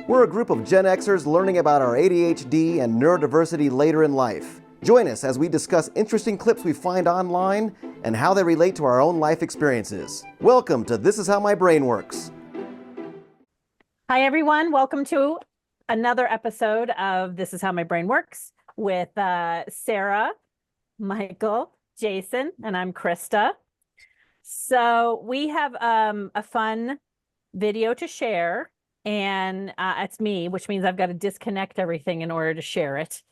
We're a group of Gen Xers learning about our ADHD and neurodiversity later in life. Join us as we discuss interesting clips we find online and how they relate to our own life experiences. Welcome to This Is How My Brain Works. Hi, everyone. Welcome to another episode of This Is How My Brain Works with Sarah, Michael, Jason, and I'm Krista. So we have a fun video to share, and it's me, which means I've got to disconnect everything in order to share it.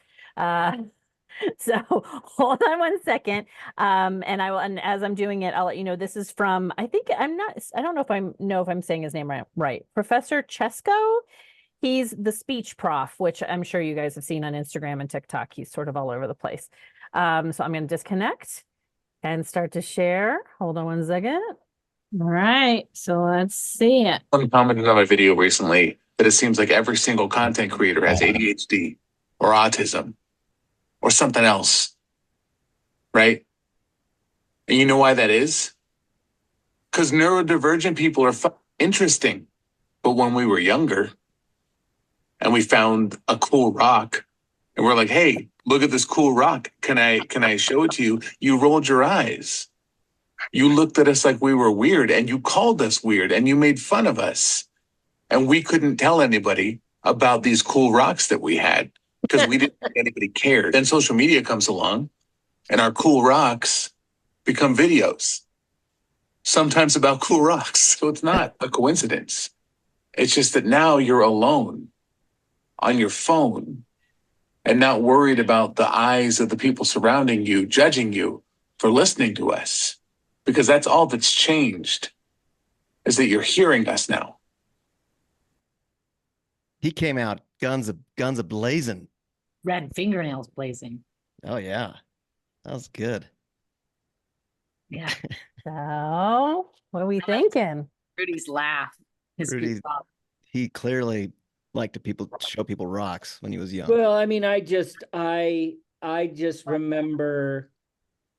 So hold on one second. And as I'm doing it, I'll let you know this is from, I don't know if I'm saying his name right. Professor Chesko. He's the speech prof, which I'm sure you guys have seen on Instagram and TikTok. He's sort of all over the place. So I'm going to disconnect and start to share. Hold on one second. All right. So let's see it. Someone commented on my video recently that it seems like every single content creator has ADHD or autism or something else, right? And you know why that is? Because neurodivergent people are interesting. But when we were younger and we found a cool rock and we're like, hey, look at this cool rock. Can I show it to you? You rolled your eyes. You looked at us like we were weird and you called us weird and you made fun of us. And we couldn't tell anybody about these cool rocks that we had because we didn't think anybody cared. Then social media comes along and our cool rocks become videos, sometimes about cool rocks. So it's not a coincidence. It's just that now you're alone on your phone and not worried about the eyes of the people surrounding you, judging you for listening to us. Because that's all that's changed, is that you're hearing us now. He came out guns a blazing. Red fingernails blazing. Oh yeah, that was good. Yeah. So what are we thinking? Rudy's laugh. Rudy, he clearly liked to show people rocks when he was young. Well, I mean, I just remember,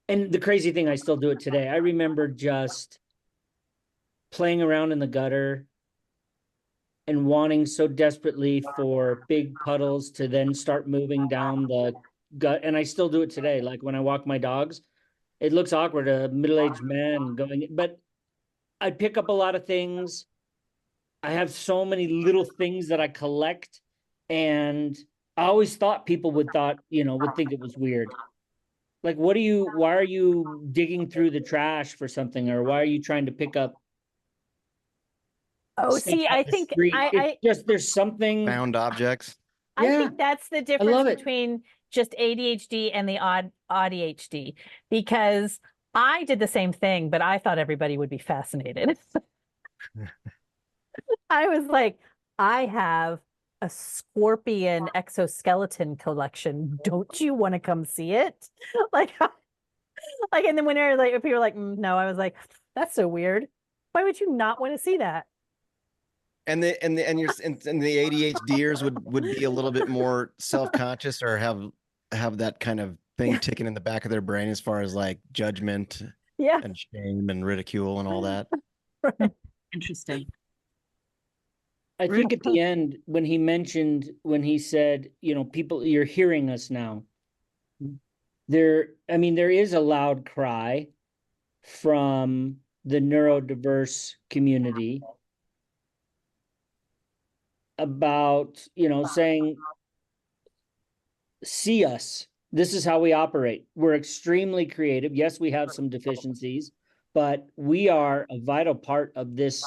and the crazy thing, I still do it today. I remember just playing around in the gutter and wanting so desperately for big puddles to then start moving down the gut. And I still do it today. Like when I walk my dogs, it looks awkward, a middle-aged man going, but I pick up a lot of things. I have so many little things that I collect. And I always thought people would think it was weird. Like, why are you digging through the trash for something? Or why are you trying to pick up? Oh, see, I think there's something. Found objects. I think that's the love difference it. between just ADHD and the ADHD, because I did the same thing, but I thought everybody would be fascinated. I was like, I have a scorpion exoskeleton collection. Don't you want to come see it? Like, and then when people were like, no, I was like, that's so weird. Why would you not want to see that? And the ADHDers would be a little bit more self-conscious or have that kind of thing ticking in the back of their brain as far as like judgment and shame and ridicule and all that. Right. Interesting. I think at the end, when he said, people, you're hearing us now. There is a loud cry from the neurodiverse community about, saying, see us. This is how we operate. We're extremely creative. Yes, we have some deficiencies, but we are a vital part of this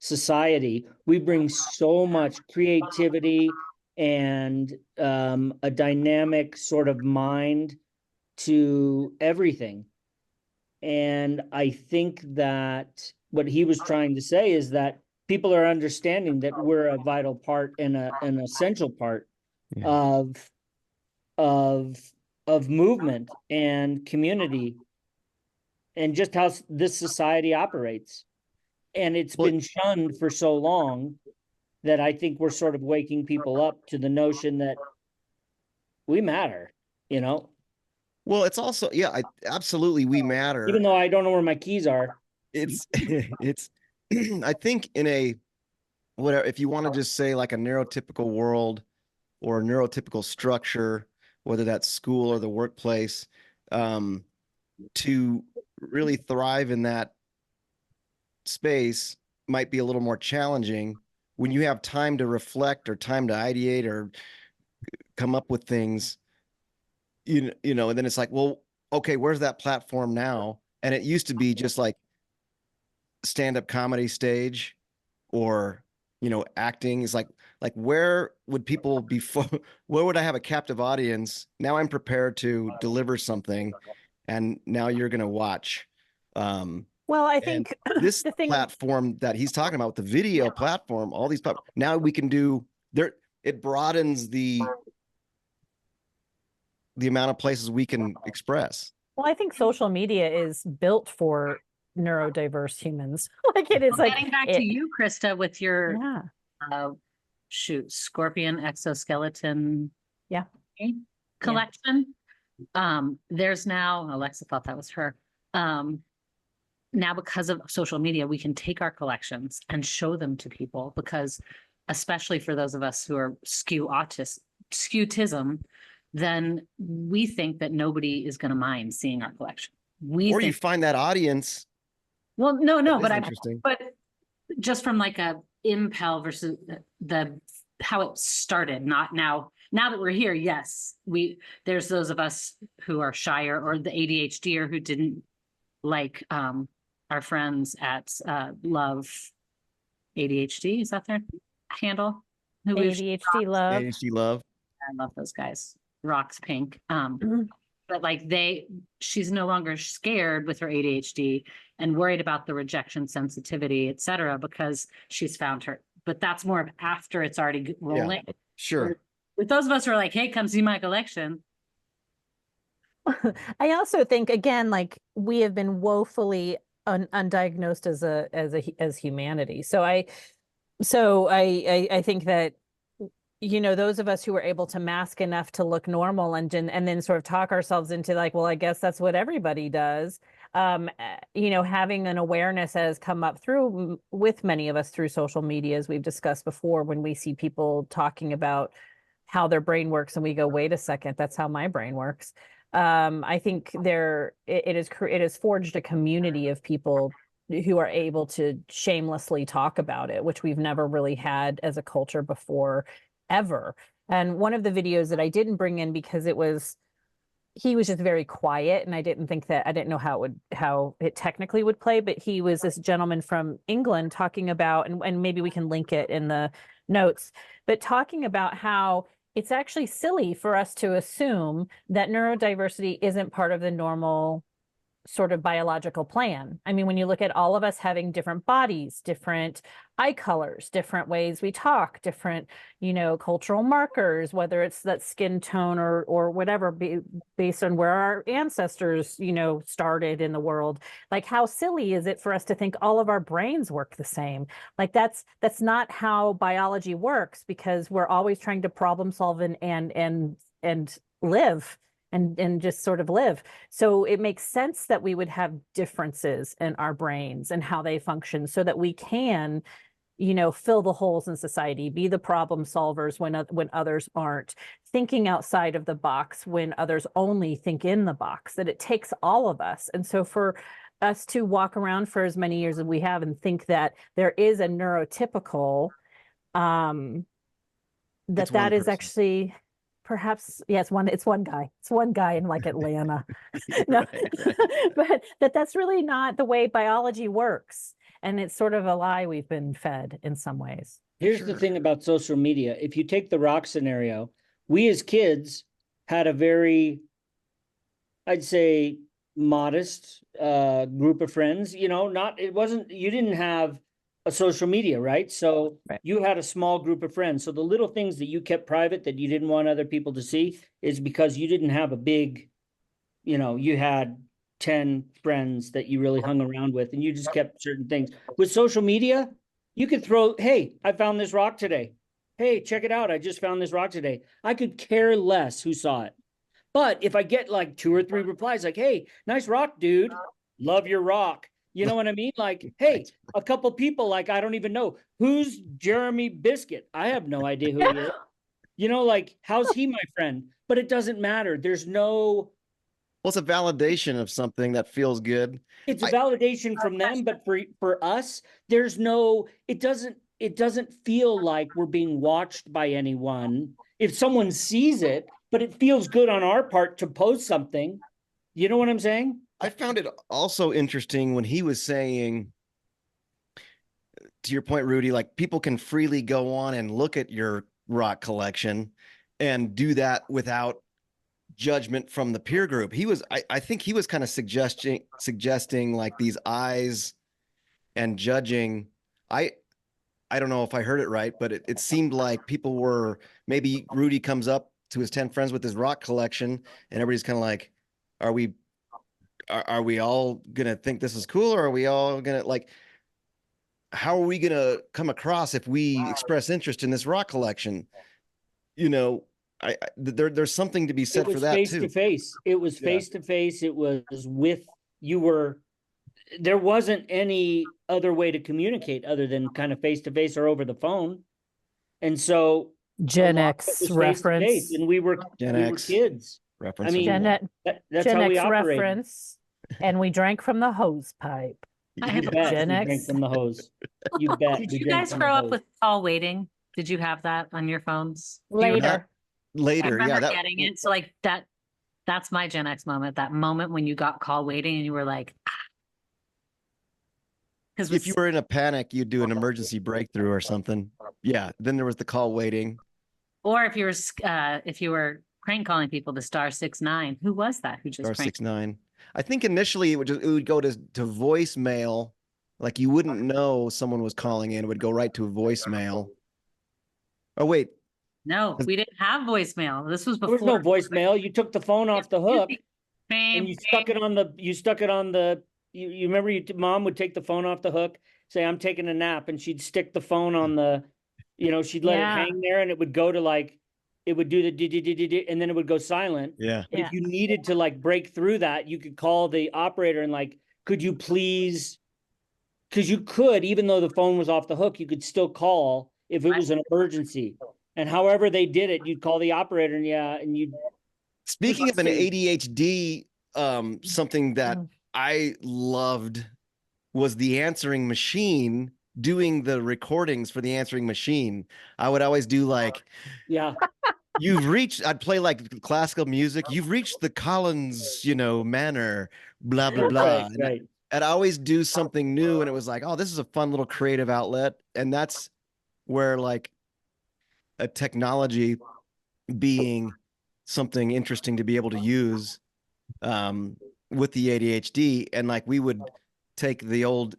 society. We bring so much creativity and a dynamic sort of mind to everything. And I think that what he was trying to say is that people are understanding that we're a vital part and an essential part of movement and community and just how this society operates. And it's been shunned for so long that I think we're sort of waking people up to the notion that we matter, Well, it's also, absolutely, we matter. Even though I don't know where my keys are. It's I think in a whatever, if you want to just say like a neurotypical world or a neurotypical structure, whether that's school or the workplace, to really thrive in that space might be a little more challenging when you have time to reflect or time to ideate or come up with things, and then it's like, well, okay, where's that platform now? And it used to be just like stand-up comedy stage or acting. Is like where would people be where would I have a captive audience? Now I'm prepared to deliver something, and now you're going to watch. Well, I think This the thing, platform that he's talking about, the video platform, all these now we can do there. It broadens the amount of places we can express. well, I think social media is built for neurodiverse humans. Like it is like Getting back to you, Krista, with your yeah. scorpion exoskeleton Yeah. collection. There's now, Alexa thought that was her. Now because of social media, we can take our collections and show them to people, because especially for those of us who are skew-tism, then we think that nobody is going to mind seeing our collection. Or you find that audience. Well, no, but interesting. but just from like a impel versus how it started, not now. Now that we're here, yes, there's those of us who are shyer, or the ADHDer who didn't like our friends at Love ADHD. Is that their handle? ADHD love. ADHD love. I love those guys. Rocks Pink. But like she's no longer scared with her ADHD and worried about the rejection sensitivity, et cetera, because she's found her. But that's more of after it's already rolling. Yeah, sure. With those of us who are like, hey, come see my collection. I also think, again, like we have been woefully undiagnosed as humanity. So I think that those of us who were able to mask enough to look normal and then sort of talk ourselves into like, well, I guess that's what everybody does. Having an awareness has come up through with many of us through social media, as we've discussed before, when we see people talking about how their brain works and we go, wait a second, that's how my brain works. I think it has forged a community of people who are able to shamelessly talk about it, which we've never really had as a culture before, ever. And one of the videos that I didn't bring in because he was just very quiet, and I didn't know how it technically would play, but he was this gentleman from England talking about, and maybe we can link it in the notes, but talking about how it's actually silly for us to assume that neurodiversity isn't part of the normal sort of biological plan. I mean, when you look at all of us having different bodies, different eye colors, different ways we talk, different, cultural markers, whether it's that skin tone or whatever, based on where our ancestors, started in the world. Like, how silly is it for us to think all of our brains work the same? Like that's not how biology works, because we're always trying to problem solve and live. And just sort of live. So it makes sense that we would have differences in our brains and how they function, so that we can, fill the holes in society, be the problem solvers when others aren't, thinking outside of the box when others only think in the box, that it takes all of us. And so for us to walk around for as many years as we have and think that there is a neurotypical, that is actually... Perhaps, yes, it's one guy. It's one guy in like Atlanta. No, but that's really not the way biology works. And it's sort of a lie we've been fed in some ways. Here's the thing about social media. If you take the rock scenario, we as kids had a very, I'd say, modest group of friends. You didn't have a social media, right? So you had a small group of friends. So the little things that you kept private that you didn't want other people to see is because you didn't have a big, you had 10 friends that you really hung around with, and you just kept certain things. With social media, you could throw, hey, I found this rock today. Hey, check it out. I just found this rock today. I could care less who saw it. But if I get like 2 or 3 replies like, hey, nice rock, dude. Love your rock. You know what I mean? Like, hey, a couple people, like, I don't even know who's Jeremy Biscuit. I have no idea who he is. You know, like, how's he my friend? But it doesn't matter. There's no, Well, it's a validation of something that feels good. it's a I- validation from them, but for us, there's no, it doesn't feel like we're being watched by anyone. If someone sees it, but it feels good on our part to post something. You know what I'm saying? I found it also interesting when he was saying, to your point, Rudy, like people can freely go on and look at your rock collection and do that without judgment from the peer group. I think he was kind of suggesting like these eyes and judging. I don't know if I heard it right, but it seemed like people were, maybe Rudy comes up to his 10 friends with his rock collection and everybody's kind of like, are we all gonna think this is cool, or are we all gonna like, how are we gonna come across if we express interest in this rock collection? You know, there's something to be It said for was that face too. to face. It was Yeah. face to face. It was with, there wasn't any other way to communicate other than kind of face to face or over the phone. And so Gen a lot of it X was face to reference. face, and we were Gen X kids. reference. I mean, Gen, that's Gen how we X operated. reference. And we drank from the hose pipe. I have You a bet Gen we X. drank from the hose. You bet. Did we you drank guys from the grow up hose. with call waiting? Did you have that on your phones? Do you Later. I Later, remember yeah, that getting it. So like that's my Gen X moment. That moment when you got call waiting and you were like, because if you were in a panic, you'd do an emergency breakthrough or something. Yeah, then there was the call waiting. or if you were crank calling people to *69. Who was that? Who just Star cranked? 69. I think initially it would go to voicemail. Like you wouldn't know someone was calling in. It would go right to a voicemail. Oh wait, No, we didn't have voicemail. This was There was no before. voicemail. You took the phone off the hook and you stuck it Bam, on the, you remember mom would take the phone off the hook, say, I'm taking a nap, and she'd stick the phone on the, she'd let it Yeah. hang there, and it would go to like, it would do the d, and then it would go silent. yeah. But Yeah. if you needed to like break through that, you could call the operator and like, could you please, because you could, even though the phone was off the hook, you could still call if it was an emergency. And however they did it, you'd call the operator and you'd. Speaking of an see. ADHD, something that Mm. I loved was the answering machine doing the recordings for the answering machine. I would always do like, Yeah. I'd play like classical music. You've reached the Collins, manor, blah, blah, blah. Right, right. I'd always do something new. And it was like, oh, this is a fun little creative outlet. And that's where like a technology being something interesting to be able to use with the ADHD. And like we would take the old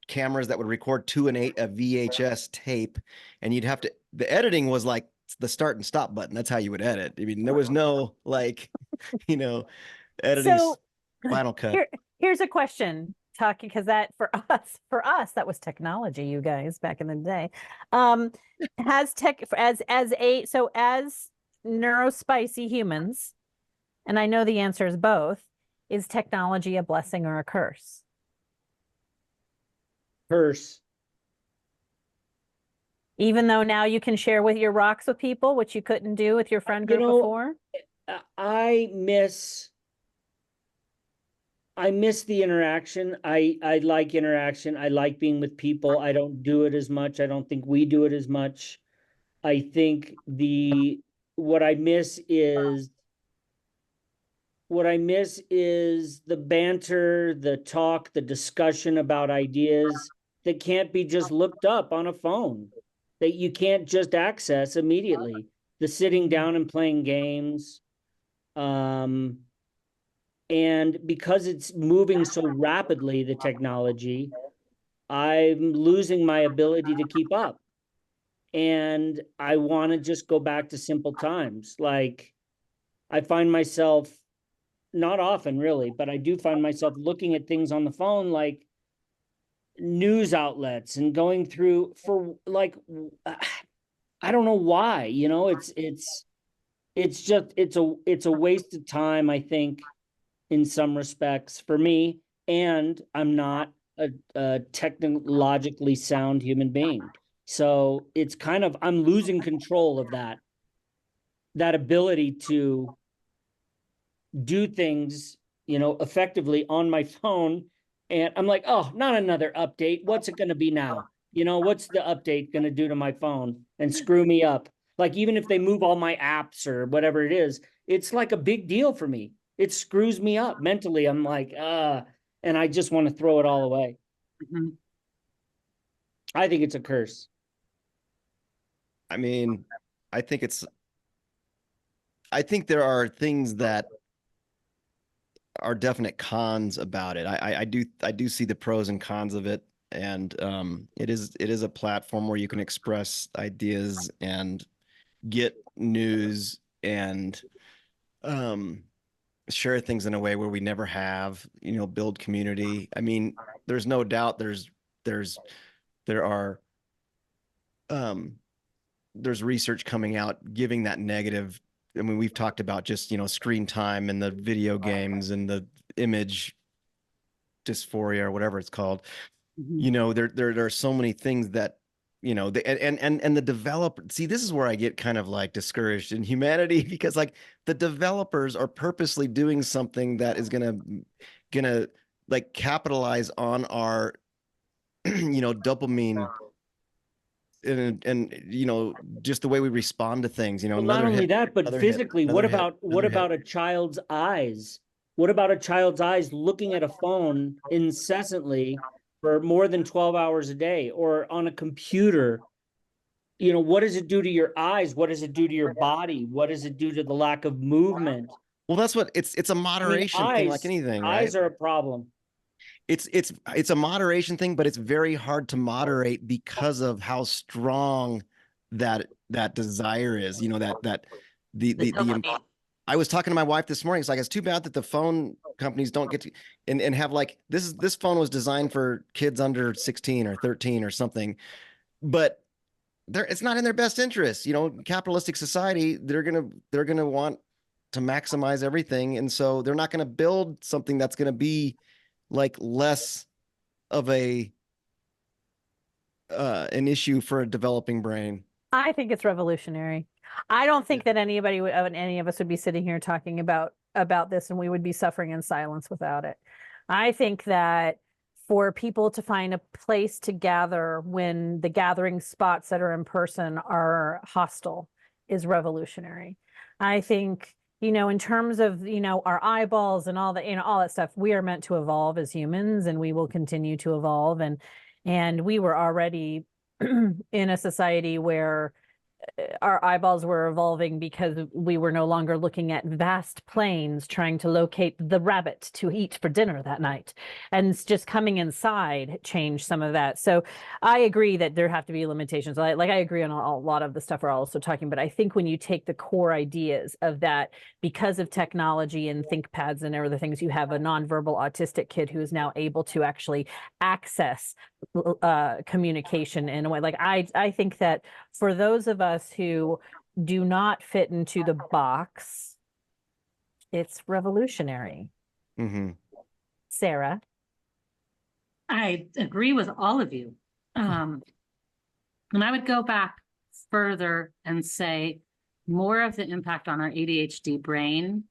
cameras that would record 2 and 8 a VHS tape, and you'd have to, the editing was like the start and stop button. That's how you would edit. I mean, there was no like, editing So Final Cut. here's a question, talking, because that for us that was technology, you guys, back in the day. Has tech as neurospicy humans, and I know the answer is both, is technology a blessing or a curse? Curse. Even though now you can share with your rocks with people, which you couldn't do with your friend group before? I miss the interaction. I like interaction. I like being with people. I don't do it as much. I don't think we do it as much. I think what I miss is the banter, the talk, the discussion about ideas that can't be just looked up on a phone, that you can't just access immediately. The sitting down and playing games. And because it's moving so rapidly, the technology, I'm losing my ability to keep up. And I want to just go back to simple times. Like I find myself, not often really, but I do find myself looking at things on the phone, like news outlets, and going through for like, I don't know why, it's a waste of time, I think, in some respects for me. and I'm not a technologically sound human being. So it's kind of, I'm losing control of that ability to do things, effectively on my phone. And I'm like, oh, not another update. What's it going to be now? What's the update going to do to my phone and screw me up? Like, even if they move all my apps or whatever it is, it's like a big deal for me. It screws me up mentally. I'm like, and I just want to throw it all away. Mhm. I think it's a curse. I mean, I think there are things that are definite cons about it. I do see the pros and cons of it. And it is a platform where you can express ideas and get news and share things in a way where we never have, build community. I mean, there's no doubt there's research coming out giving that negative. I mean, we've talked about just, screen time and the video games and the image dysphoria or whatever it's called. There are so many things that, and the developer, see, this is where I get kind of like discouraged in humanity, because like the developers are purposely doing something that is gonna like capitalize on our, dopamine and just the way we respond to things, Well, not only that, but physically, what about a child's eyes? What about a child's eyes looking at a phone incessantly for more than 12 hours a day, or on a computer? What does it do to your eyes? What does it do to your body? What does it do to the lack of movement? Well, that's what it's a moderation thing, like anything, right? Eyes are a problem. It's a moderation thing, but it's very hard to moderate because of how strong that desire is. I was talking to my wife this morning. It's like, it's too bad that the phone companies don't get to and have like this phone was designed for kids under 16 or 13 or something, but it's not in their best interest. Capitalistic society, they're gonna want to maximize everything, and so they're not gonna build something that's gonna be like less of an issue for a developing brain. I think it's revolutionary. I don't think that any of us would be sitting here talking about this, and we would be suffering in silence without it. I think that for people to find a place to gather when the gathering spots that are in person are hostile is revolutionary. I think, in terms of, our eyeballs and all that stuff, we are meant to evolve as humans, and we will continue to evolve. And we were already in a society where our eyeballs were evolving because we were no longer looking at vast plains trying to locate the rabbit to eat for dinner that night. And just coming inside changed some of that. So I agree that there have to be limitations. I agree on a lot of the stuff we're also talking, but I think when you take the core ideas of that, because of technology and ThinkPads and other things, you have a nonverbal autistic kid who is now able to actually access communication in a way. Like I think that for those of us who do not fit into the box, it's revolutionary. Mm-hmm. Sarah? I agree with all of you. And I would go back further and say more of the impact on our ADHD brain,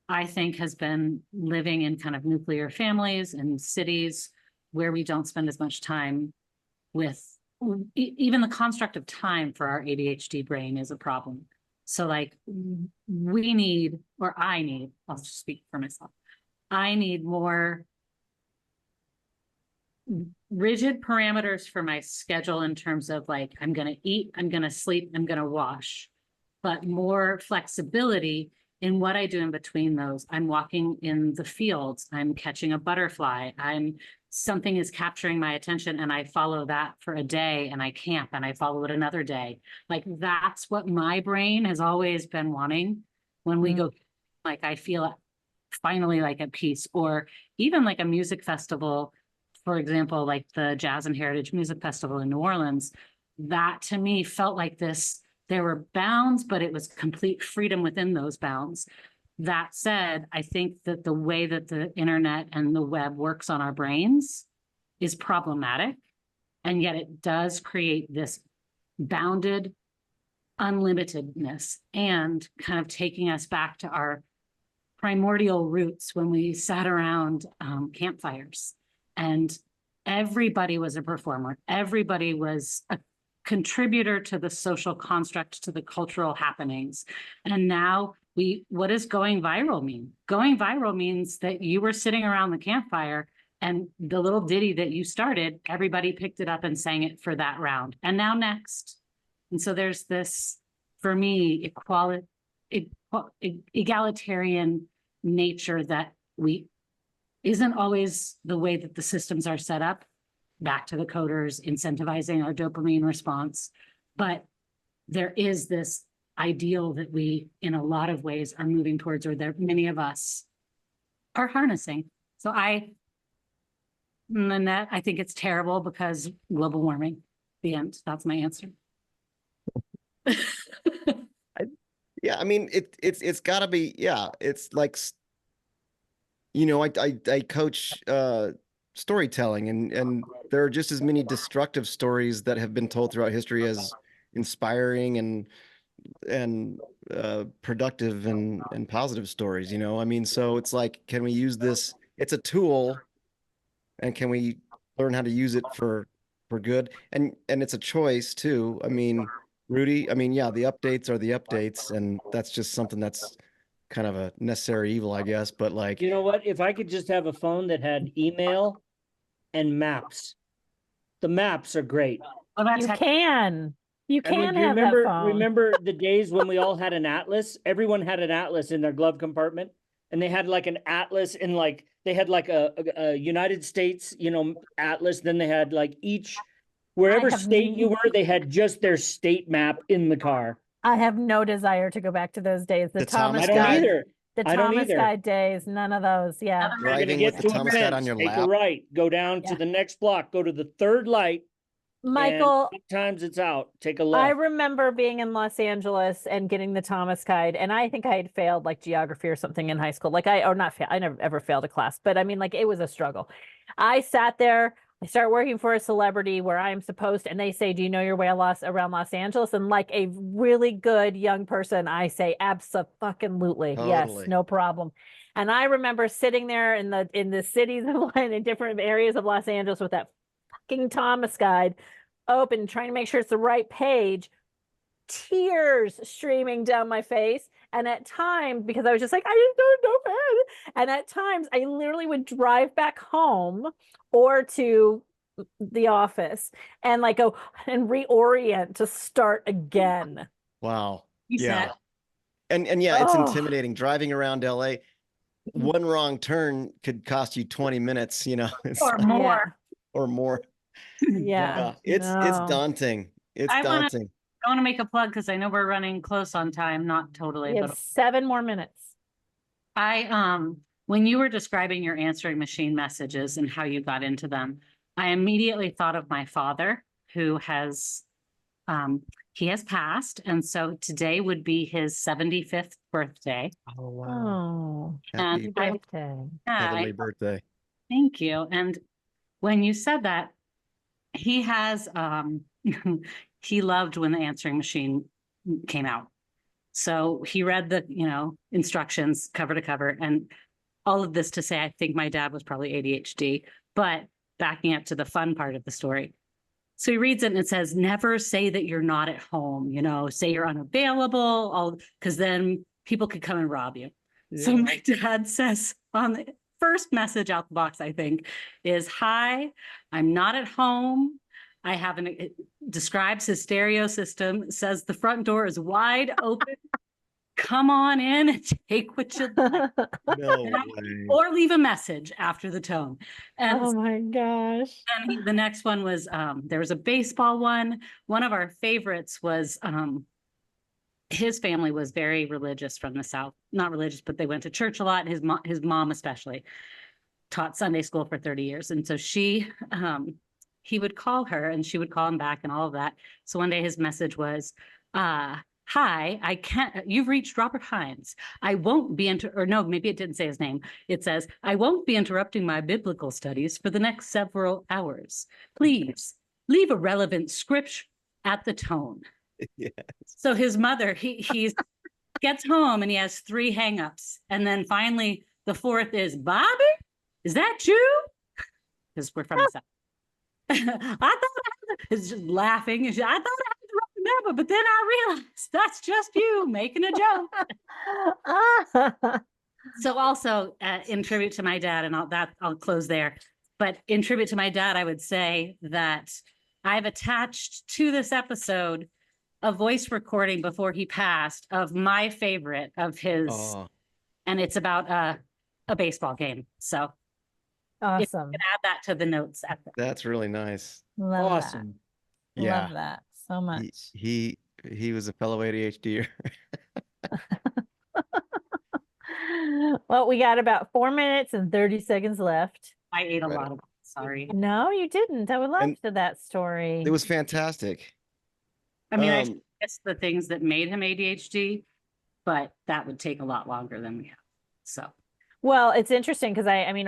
I think, has been living in kind of nuclear families and cities where we don't spend as much time with, even the construct of time for our ADHD brain is a problem. So like I need, I'll just speak for myself. I need more rigid parameters for my schedule in terms of like, I'm going to eat, I'm going to sleep, I'm going to wash, but more flexibility in what I do in between those. I'm walking in the fields, I'm catching a butterfly, something is capturing my attention and I follow that for a day and I camp and I follow it another day. Like that's what my brain has always been wanting when we go, like I feel finally like at peace. Or even like a music festival, for example, like the Jazz and Heritage Music Festival in New Orleans, that to me felt like this, there were bounds, but it was complete freedom within those bounds. That said, I think that the way that the internet and the web works on our brains is problematic. And yet it does create this bounded unlimitedness and kind of taking us back to our primordial roots when we sat around campfires and everybody was a performer. Everybody was a contributor to the social construct, to the cultural happenings. And now what does going viral mean? Going viral means that you were sitting around the campfire and the little ditty that you started, everybody picked it up and sang it for that round. And now next. And so there's this, for me, egalitarian nature that isn't always the way that the systems are set up, back to the coders incentivizing our dopamine response. But there is this ideal that we, in a lot of ways, are moving towards, or that many of us are harnessing. So Nanette, I think it's terrible because global warming. The end. That's my answer. Yeah, I mean, it's got to be, yeah, it's like, I coach storytelling, and there are just as many destructive stories that have been told throughout history as inspiring and productive and positive stories, I mean, so it's like, can we use this? It's a tool, and can we learn how to use it for good? And it's a choice too. I mean, Rudy, I mean, yeah, the updates are the updates, and that's just something that's kind of a necessary evil, I guess. But like, You know what? If I could just have a phone that had email and maps, the maps are great. Well, that's You can. You I mean, can do you have remember, that phone. remember the days when we all had an atlas? Everyone had an atlas in their glove compartment, and they had like an atlas in like, they had like a United States, atlas. Then they had like wherever have state you were, they had just their state map in the car. I have no desire to go back to those days. The Thomas I don't Guide. either. The I don't Thomas either. Guide days, none of those. Yeah. You're gonna driving get with the to a Thomas Guide on fence, your take a lap. right, go down to Yeah. the next block, go to the third light. Michael, And sometimes it's out. Take a I left. remember being in Los Angeles and getting the Thomas Guide, and I think I had failed like geography or something in high school. Like I never ever failed a class, but I mean, like it was a struggle. I sat there, I start working for a celebrity where I'm supposed to, and they say, "Do you know your way around Los Angeles?" And like a really good young person, I say, "Abso-fucking-lutely, yes, Totally. no problem." And I remember sitting there in the cities and in different areas of Los Angeles with that fucking Thomas Guide open, trying to make sure it's the right page, tears streaming down my face. And at times, because I was just like, I just don't know, man. And at times I literally would drive back home or to the office and like go and reorient to start again. Wow. You Yeah. said. And yeah, it's Oh. intimidating driving around LA. One wrong turn could cost you 20 minutes, it's Or like- more. or more. Yeah. It's No. daunting. It's I wanna- daunting. I want to make a plug because I know we're running close on time, not totally, We have but 7 more minutes. when you were describing your answering machine messages and how you got into them, I immediately thought of my father, who he has passed, and so today would be his 75th birthday. Oh, wow. Oh, Happy And happy birthday. heavenly birthday. thank you. And when you said that, he has he loved when the answering machine came out. So he read the, instructions cover to cover, and all of this to say, I think my dad was probably ADHD, but backing up to the fun part of the story. So he reads it and it says, never say that you're not at home, say you're unavailable, because then people could come and rob you. Yeah. So my dad says on the first message out the box, I think, is, hi, I'm not at home. It describes his stereo system, says the front door is wide open. Come on in and take what you'd like. No way. Or leave a message after the tone. And Oh my gosh. and the next one was, there was a baseball one. One of our favorites was, his family was very religious from the South. Not religious, but they went to church a lot. His mom especially taught Sunday school for 30 years. And so he would call her and she would call him back and all of that. So one day his message was, hi, I can't, you've reached Robert Hines. I won't be or no, maybe it didn't say his name. It says, I won't be interrupting my biblical studies for the next several hours. Please leave a relevant script at the tone. Yes. So his mother, he gets home and he has 3 hangups. And then finally the 4th is, Bobby, is that you? Because we're from the South. I thought it's just laughing. I thought I had the wrong number, but then I realized that's just you making a joke. So also in tribute to my dad, and I'll close there. But in tribute to my dad, I would say that I've attached to this episode a voice recording before he passed of my favorite of his, and it's about a baseball game. So if you Awesome. can add that to the notes. That's really nice. Love Awesome. that. Yeah. Love that so much. He was a fellow ADHDer. Well, we got about 4 minutes and 30 seconds left. I ate a Right. lot of it. Sorry. No, you didn't. I would love And to that story. It was fantastic. I mean, I Um, guess the things that made him ADHD, but that would take a lot longer than we have. So Well, it's interesting because I mean,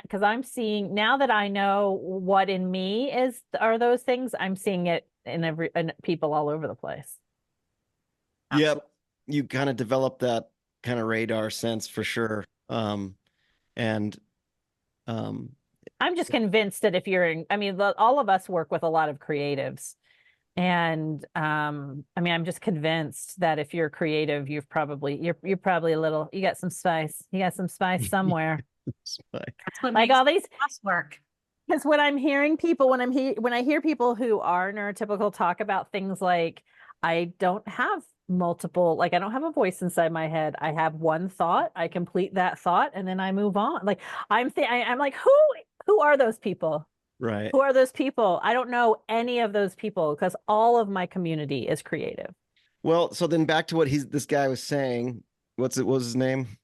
because I'm seeing now that I know what in me are those things, I'm seeing it in people all over the place. Yep. You kind of develop that kind of radar sense for sure. And I'm just convinced that if you're I mean, all of us work with a lot of creatives. And I mean, I'm just convinced that if you're creative, you're probably a little, you got some spice. You got some spice somewhere. that's what Like makes all these us work. Because when I'm hearing people, when I hear people who are neurotypical talk about things like, I don't have multiple, like I don't have a voice inside my head. I have one thought. I complete that thought, and then I move on. Like I'm like, who are those people? right. Who are those people? I don't know any of those people because all of my community is creative. Well, so then back to what this guy was saying. What was his name?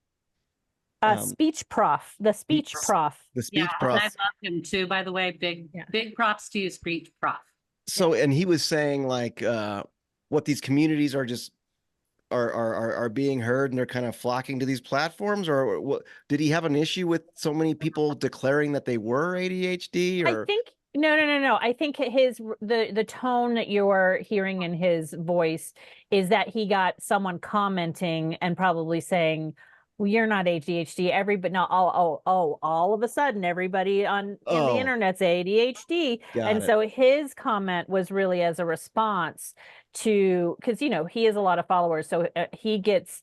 Speech prof, the speech prof. The speech Yeah, prof. and I love him too, by the way. Big props to you, speech prof. So, and he was saying like what these communities are just are being heard and they're kind of flocking to these platforms, or what? Did he have an issue with so many people declaring that they were ADHD? Or I think no. I think the tone that you're hearing in his voice is that he got someone commenting and probably saying, well, you're not ADHD. Everybody, no, all of a sudden, everybody in the internet's ADHD. And so his comment was really as a response to, because, he has a lot of followers. So he gets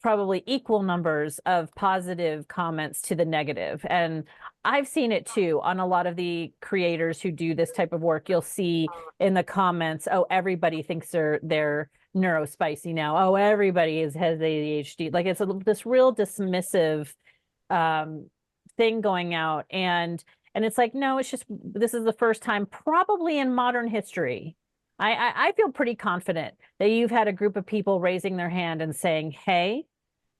probably equal numbers of positive comments to the negative. And I've seen it too on a lot of the creators who do this type of work. You'll see in the comments, oh, everybody thinks they're neurospicy now. Oh, everybody has ADHD. Like it's this real dismissive thing going out. And it's like, no, it's just, this is the first time probably in modern history. I feel pretty confident that you've had a group of people raising their hand and saying, hey,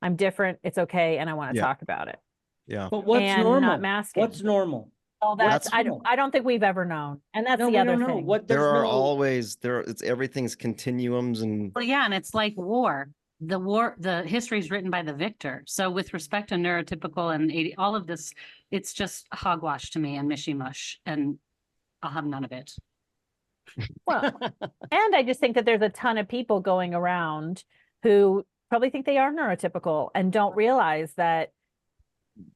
I'm different. It's okay. And I want to talk about it. Yeah. But what's and normal? not masking. What's normal? Well, That's- I don't think we've ever known. And that's No, the we other don't know. thing. What There there's are no- always it's everything's continuums and Well, yeah, and it's like war. The history is written by the victor. So with respect to neurotypical and all of this, it's just hogwash to me and mishy mush, and I'll have none of it. Well, and I just think that there's a ton of people going around who probably think they are neurotypical and don't realize that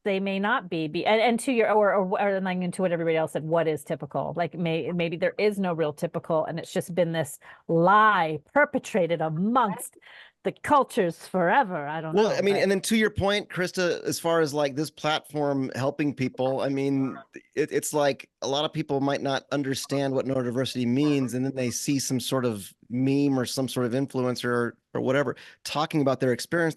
they may not be. And to your or like into what everybody else said, what is typical? Like maybe there is no real typical, and it's just been this lie perpetrated amongst the cultures forever. I don't know. Well, I mean, and then to your point, Krista, as far as like this platform helping people, I mean, it's like a lot of people might not understand what neurodiversity means, and then they see some sort of meme or some sort of influencer or whatever talking about their experience.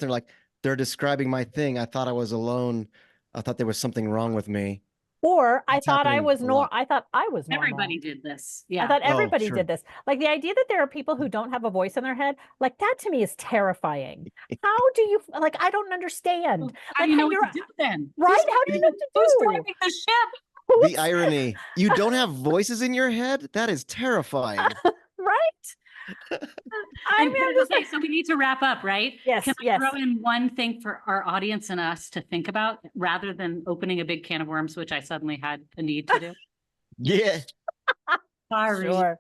They're describing my thing. I thought I was alone. I thought there was something wrong with me. Or I It's thought I happening was a lot. I thought I was normal. Everybody did this. I Yeah. thought everybody sure. did this. Like the idea that there are people who don't have a voice in their head, like that to me is terrifying. How do you like? I don't understand. How Like do you know you're what to do then? right. How do you know what to Who's do? driving the ship? The irony. You don't have voices in your head? That is terrifying. Right? I mean, I'm just Okay, so we need to wrap up, right? Yes, Can I yes. throw in one thing for our audience and us to think about rather than opening a big can of worms, which I suddenly had a need to do? Yeah. Sorry. Sure.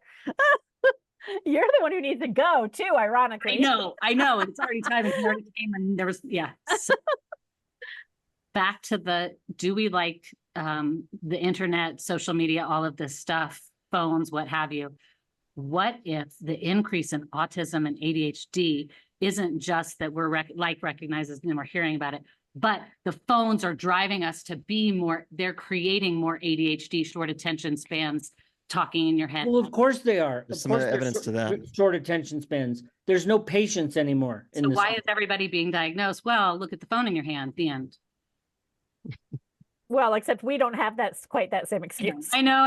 You're the one who needs to go too, ironically. I know. It's already time. It already came and there was, yeah. So, back to do we like the internet, social media, all of this stuff, phones, what have you? What if the increase in autism and ADHD isn't just that we're recognizes and we're hearing about it, but the phones are driving us to be more, they're creating more ADHD, short attention spans, talking in your head. Well, of course they are. There's Of some course they're evidence to that. Short attention spans. There's no patience anymore. So why is everybody being diagnosed? Well, look at the phone in your hand, the end. Well, except we don't have quite that same excuse. I know.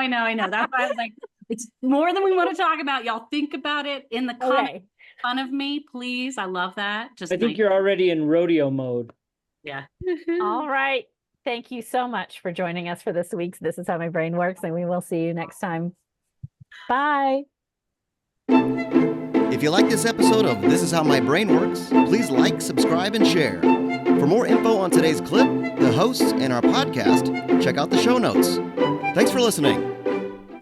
That's why I was like, it's more than we want to talk about. Y'all think about it in the comments. Okay. Fun of me, please. I love that. Just I think you're already in rodeo mode. yeah. All right. Thank you so much for joining us for this week's This Is How My Brain Works, and we will see you next time. Bye. If you like this episode of This Is How My Brain Works, please like, subscribe, and share. For more info on today's clip, the hosts, and our podcast, check out the show notes. Thanks for listening.